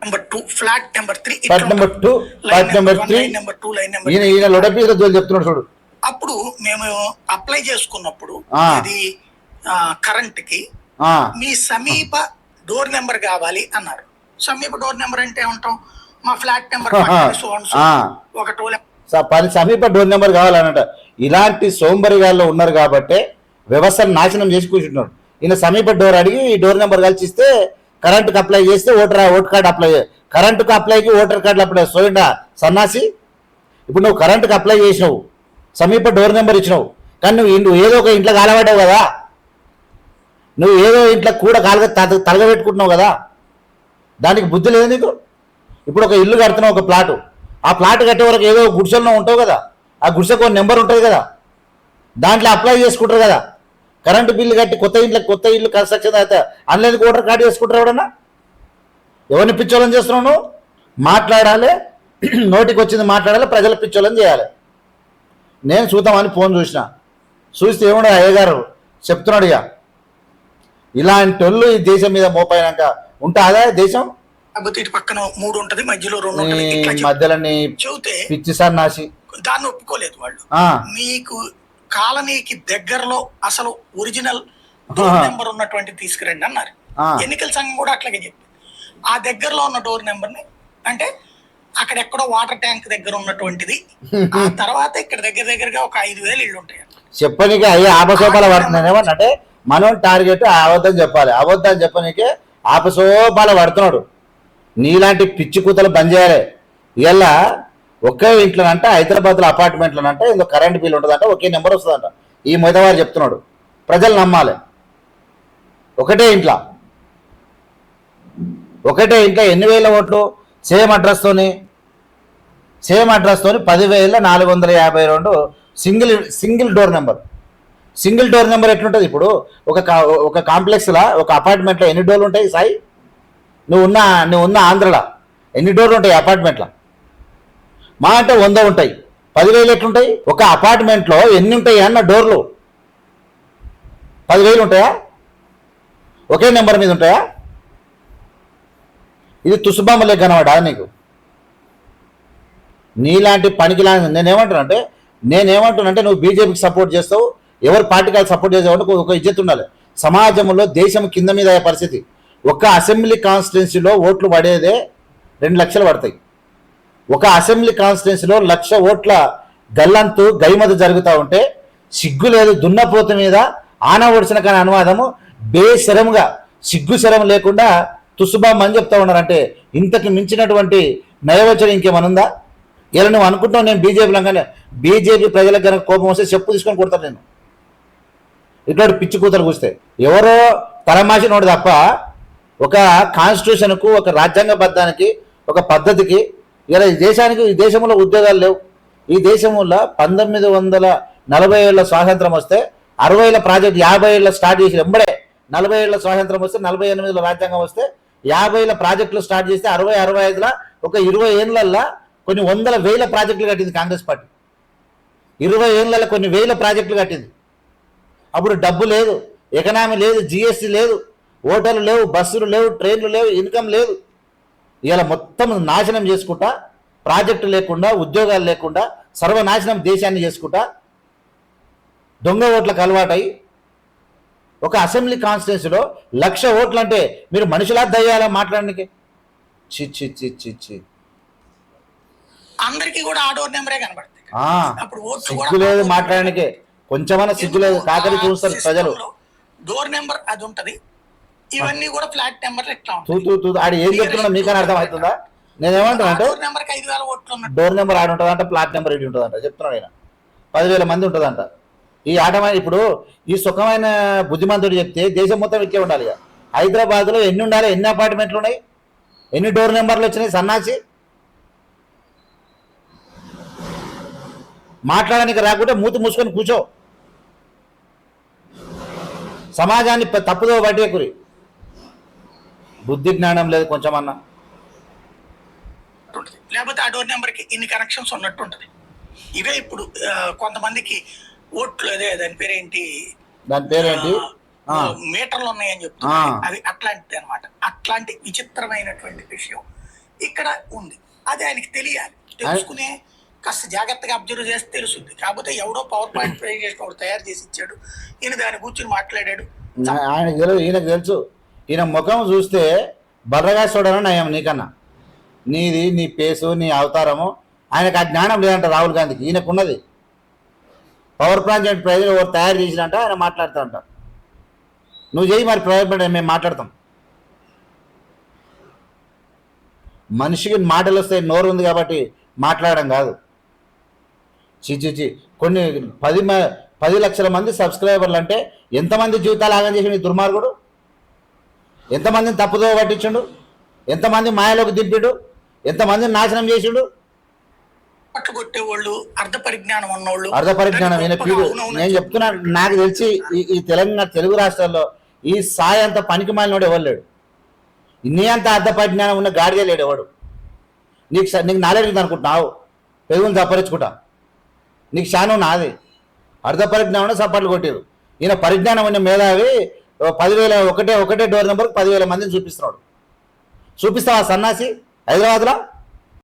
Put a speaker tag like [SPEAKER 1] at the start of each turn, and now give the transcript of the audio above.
[SPEAKER 1] Number 2 flat number 3
[SPEAKER 2] flat number 2 flat number 3
[SPEAKER 1] line number 2 line number
[SPEAKER 2] ఈయన లొడపీలో చెప్తున్నాడు చూడు.
[SPEAKER 1] అప్పుడు మేము అప్లై చేసుకున్నప్పుడు ఇది కరెంట్ కి మీ సమీప డోర్ నెంబర్ కావాలి అన్నారు. సమీప డోర్ నెంబర్ అంటే ఏమంటాం, మా ఫ్లాట్ నెంబర్ ఒక
[SPEAKER 2] సమీప డోర్ నెంబర్ కావాలన్నట. ఇలాంటి సోంబరిగాల్లో ఉన్నారు కాబట్టి వ్యవస్థను నాశనం చేసి కూర్చుంటున్నాడు. ఈయన సమీప డోర్ అడిగి ఈ డోర్ నెంబర్ కలిసి ఇస్తే కరెంటుకు అప్లై చేస్తే ఓటర్ కార్డు అప్లై, కరెంటుకు అప్లైకి ఓటర్ కార్డులు అప్లై. సోయిండా సన్నాసి, ఇప్పుడు నువ్వు కరెంటుకు అప్లై చేసినావు, సమీప డోర్ నెంబర్ ఇచ్చినావు, కానీ నువ్వు ఏదో ఒక ఇంట్లో కాలబడ్డావు కదా, నువ్వు ఏదో ఇంట్లో కూడా తలగబెట్టుకుంటున్నావు కదా, దానికి బుద్ధి లేదు నీకు. ఇప్పుడు ఒక ఇల్లు కడుతున్నావు, ఒక ప్లాటు, ఆ ప్లాట్ కట్టే వరకు ఏదో గుడిసెల్లో ఉంటావు కదా, ఆ గుడిసెకు ఒక నెంబర్ ఉంటుంది కదా, దాంట్లో అప్లై చేసుకుంటారు కదా. కరెంటు బిల్లు కట్టి కొత్త ఇల్లు కన్స్ట్రక్షన్ అయితే ఆన్లైన్ ఓటర్ కార్డు చేసుకుంటారు ఎవడన్నా? ఎవరిని పిచ్చోళ్ళని చేస్తున్నావు నువ్వు? మాట్లాడాలి, నోటికి వచ్చింది మాట్లాడాలి, ప్రజల పిచ్చోళ్ళని చేయాలి. నేను చూద్దామని ఫోన్ చూస్తే ఏమన్నా అయ్యగారు చెప్తున్నాడు, ఇక ఇలాంటి వాళ్ళు ఈ దేశం మీద మోపైనాక ఉంటుందా దేశం?
[SPEAKER 1] ఇటు పక్కన 3 ఉంటది, మధ్యలో 2 ఉంటది,
[SPEAKER 2] మధ్యలోని పిచ్చి సన్నాసి.
[SPEAKER 1] దాన్ని ఒప్పుకోలేదు వాళ్ళు. మీకు కాలనీకి దగ్గరలో అసలు ఒరిజినల్ డోర్ నెంబర్ ఉన్నటువంటి తీసుకురండి అన్నారు. ఎన్నికల సంఘం కూడా అట్లాగే చెప్పి ఆ దగ్గరలో ఉన్న డోర్ నెంబర్ ని, అంటే అక్కడ ఎక్కడో వాటర్ ట్యాంక్ దగ్గర ఉన్నటువంటిది, ఆ తర్వాత ఇక్కడ దగ్గరగా ఒక 5,000 ఇళ్ళు ఉంటాయి.
[SPEAKER 2] చెప్పనీకి అయ్యే ఆపసోపాల పడుతున్నాను ఏమన్నంటే, మనం టార్గెట్ అబద్ధం చెప్పాలి, అబద్ధం చెప్పనీకే ఆపసోపాల పడుతున్నాడు. నీలాంటి పిచ్చి కూతలు బంద్ చేయాలి. ఇలా ఒకే ఇంట్లోనంట హైదరాబాద్లో అపార్ట్మెంట్లోనంట ఇందులో కరెంట్ బిల్ ఉంటుందంట, ఒకే నెంబర్ వస్తుందంట. ఈ మొదవారు చెప్తున్నాడు, ప్రజలు నమ్మాలి. ఒకటే ఇంట్లో 8,000 ఓట్లు సేమ్ అడ్రస్తోని 10,452 single door number. Single door number ఎట్లుంటుంది? ఇప్పుడు ఒక కాంప్లెక్స్లో, ఒక అపార్ట్మెంట్లో ఎన్ని డోర్లు ఉంటాయి సాయి? నువ్వు ఉన్న ఆంధ్రలో ఎన్ని డోర్లు ఉంటాయి అపార్ట్మెంట్లో? మా అంటే 100 ఉంటాయి. 10,000 ఎట్లుంటాయి? ఒక అపార్ట్మెంట్లో ఎన్ని ఉంటాయి అన్న డోర్లు? 10,000 ఉంటాయా? ఒకే నెంబర్ మీద ఉంటాయా? ఇది తుసుబొమ్మలే కనబడా నీకు? నీలాంటి పనికిలా నేనేమంటున్నానంటే నువ్వు బీజేపీకి సపోర్ట్ చేస్తావు, ఎవరు పార్టీకి సపోర్ట్ చేసావు, ఒక ఇజ్జత్ ఉండాలి సమాజంలో. దేశం కింద మీద అయ్యే పరిస్థితి. ఒక అసెంబ్లీ కాన్స్టిట్యున్సీలో ఓట్లు పడేదే 2 లక్షలు పడతాయి. ఒక అసెంబ్లీ కాన్స్టిట్యున్సీలో 1,00,000 ఓట్ల గల్లంతు గైమత జరుగుతూ ఉంటే సిగ్గు లేదు. దున్నపోతు మీద ఆన ఒడిసిన కానీ అనువాదము బేశరంగా సిగ్గు శరం లేకుండా తుసుబామ్ అని చెప్తా ఉన్నారంటే ఇంతకు మించినటువంటి నయవచనం ఇంకేమనుందా? ఇలా నువ్వు అనుకుంటున్నావు నేను బీజేపీలో, కానీ బీజేపీ ప్రజలకు కనుక కోపం వస్తే చెప్పు తీసుకొని కొడతాను నేను. ఇటువంటి పిచ్చి కూతలు కూస్తే ఎవరో తలమాసినోడు తప్ప ఒక కాన్స్టిట్యూషన్కు, ఒక రాజ్యాంగబద్ధానికి, ఒక పద్ధతికి ఇలా ఈ దేశంలో ఉద్యోగాలు లేవు. ఈ దేశంలో 1940 ఏళ్ళ స్వాతంత్రం వస్తే 60 ఏళ్ళ ప్రాజెక్ట్ 50 ఏళ్ళ స్టార్ట్ చేసి ఎంబడే 40 ఏళ్ళ స్వాతంత్రం వస్తే 48లో రాజ్యాంగం వస్తే 50 ఏళ్ళ ప్రాజెక్టులు స్టార్ట్ చేస్తే 60-65లో ఒక 20 ఏళ్ళల్లో కొన్ని 100,000 ప్రాజెక్టులు కట్టింది కాంగ్రెస్ పార్టీ. 20 ఏళ్ళలో కొన్ని 1000 ప్రాజెక్టులు కట్టింది. అప్పుడు డబ్బు లేదు, ఎకనామీ లేదు, జిఎస్టీ లేదు, హోటళ్ళు లేవు, బస్సులు లేవు, ట్రైన్లు లేవు, ఇన్కమ్ లేదు. ఇలా మొత్తం నాశనం చేసుకుంటా, ప్రాజెక్టు లేకుండా, ఉద్యోగాలు లేకుండా సర్వనాశనం దేశాన్ని చేసుకుంటా దొంగ ఓట్లకు అలవాటై ఒక అసెంబ్లీ కాన్స్టిట్యున్సీలో 1,00,000 ఓట్లు అంటే మీరు మనుషులా దయ్యాలా మాట్లాడడానికి? చి
[SPEAKER 1] అందరికీ కూడా ఆ డోర్ నెంబరే కనబడుతుంది.
[SPEAKER 2] సిగ్గు లేదు మాట్లాడడానికే, కొంచెమన్నా సిగ్గు లేదు. కాకరి చూస్తారు ప్రజలు.
[SPEAKER 1] డోర్ నెంబర్ అది ఉంటది, ఇవన్నీ కూడా ఫ్లాట్ నెంబర్ ఎట్లా
[SPEAKER 2] ఆడు ఏం చెప్తున్నా మీకని అర్థం అవుతుందా? నేనేమంటున్నా అంటే డోర్ నెంబర్ ఆడు ఉంటుందంట, ఫ్లాట్ నెంబర్ ఇటు ఉంటుందంట చెప్తున్నాడు ఆయన. 10,000 మంది ఉంటుందంట. ఈ ఆటమైన ఇప్పుడు ఈ సుఖమైన బుద్ధిమంతుడు చెప్తే దేశం మొత్తం ఇట్లే ఉండాలి. ఇక హైదరాబాద్లో ఎన్ని ఉండాలి? ఎన్ని అపార్ట్మెంట్లు ఉన్నాయి? ఎన్ని డోర్ నెంబర్లు వచ్చినాయి? సన్నాసి మాట్లాడడానికి రాకుంటే మూతి మూసుకొని కూర్చో. సమాజాన్ని తప్పుదో బయటకురి. బుద్ధి జ్ఞానం లేదు కొంచెమన్నా.
[SPEAKER 1] లేకపోతే ఆ డోర్ నెంబర్కి ఇన్ని కనెక్షన్స్ ఉన్నట్టు ఉంటుంది. ఇవే ఇప్పుడు కొంతమందికి ఓట్లు, అదే దాని పేరేంటి మీటర్లు ఉన్నాయని చెప్తున్నారు. అవి అట్లాంటిది అనమాట. అట్లాంటి విచిత్రమైనటువంటి విషయం ఇక్కడ ఉంది. అది ఆయనకి తెలియాలి. తెలుసుకునే కాస్త జాగ్రత్తగా అబ్జర్వ్ చేస్తే తెలుస్తుంది. కాకపోతే ఎవడో పవర్ పాయింట్ ప్రెజెంటేషన్ ఒకటి తయారు చేసి ఇచ్చాడు, ఈయన దాన్ని కూర్చుని మాట్లాడాడు.
[SPEAKER 2] ఆయనకు తెలుసు, ఈయనకు తెలుసు. ఈయన ముఖం చూస్తే బర్రగా చూడడం నయం నీకన్నా. నీది నీ పేసు నీ అవతారము ఆయనకు ఆ జ్ఞానం లేదంట రాహుల్ గాంధీకి. ఈయనకున్నది పవర్ ప్రాజెక్ట్ ప్రజలు ఎవరు తయారు చేసినంట ఆయన మాట్లాడుతూ ఉంటాం. నువ్వు చేయి మరి ప్రయోజనం, మేము మాట్లాడతాం. మనిషికి మాటలు వస్తాయి, నోరు ఉంది కాబట్టి మాట్లాడడం కాదు. చిచి కొన్ని 10 లక్షల మంది సబ్స్క్రైబర్లు అంటే ఎంతమంది జీవితాలు ఆగం చేసిండు ఈ దుర్మార్గుడు? ఎంతమందిని తప్పుదో పట్టించుండు, ఎంతమంది మాయలోకి దింపిడు, ఎంతమందిని నాశనం చేసిండు.
[SPEAKER 1] పట్టు కొట్టేవాళ్ళు, అర్ధ పరిజ్ఞానం ఉన్నవాళ్ళు,
[SPEAKER 2] అర్ధ పరిజ్ఞానం నేను చెప్తున్నా. నాకు తెలిసి ఈ తెలంగాణ తెలుగు రాష్ట్రాల్లో ఈ సాయి అంత పనికి మాలినోడు ఎవరు లేడు. నీ అంత అర్ధ పరిజ్ఞానం ఉన్న గాడిదే లేడు ఎవడు. నీకు నాలెడ్జ్ అనుకుంటున్నావు, పెరుగుని తప్పరించుకుంటా. నీకు శానం నాది. అర్ధ పరిజ్ఞానం సపాట్లు కొట్టారు. ఈయన పరిజ్ఞానం ఉన్న మేధావి 10,000 ఒకటే డోర్ నెంబర్కి 10,000 మందిని చూపిస్తున్నాడు. చూపిస్తావా సన్నాసి హైదరాబాద్లో?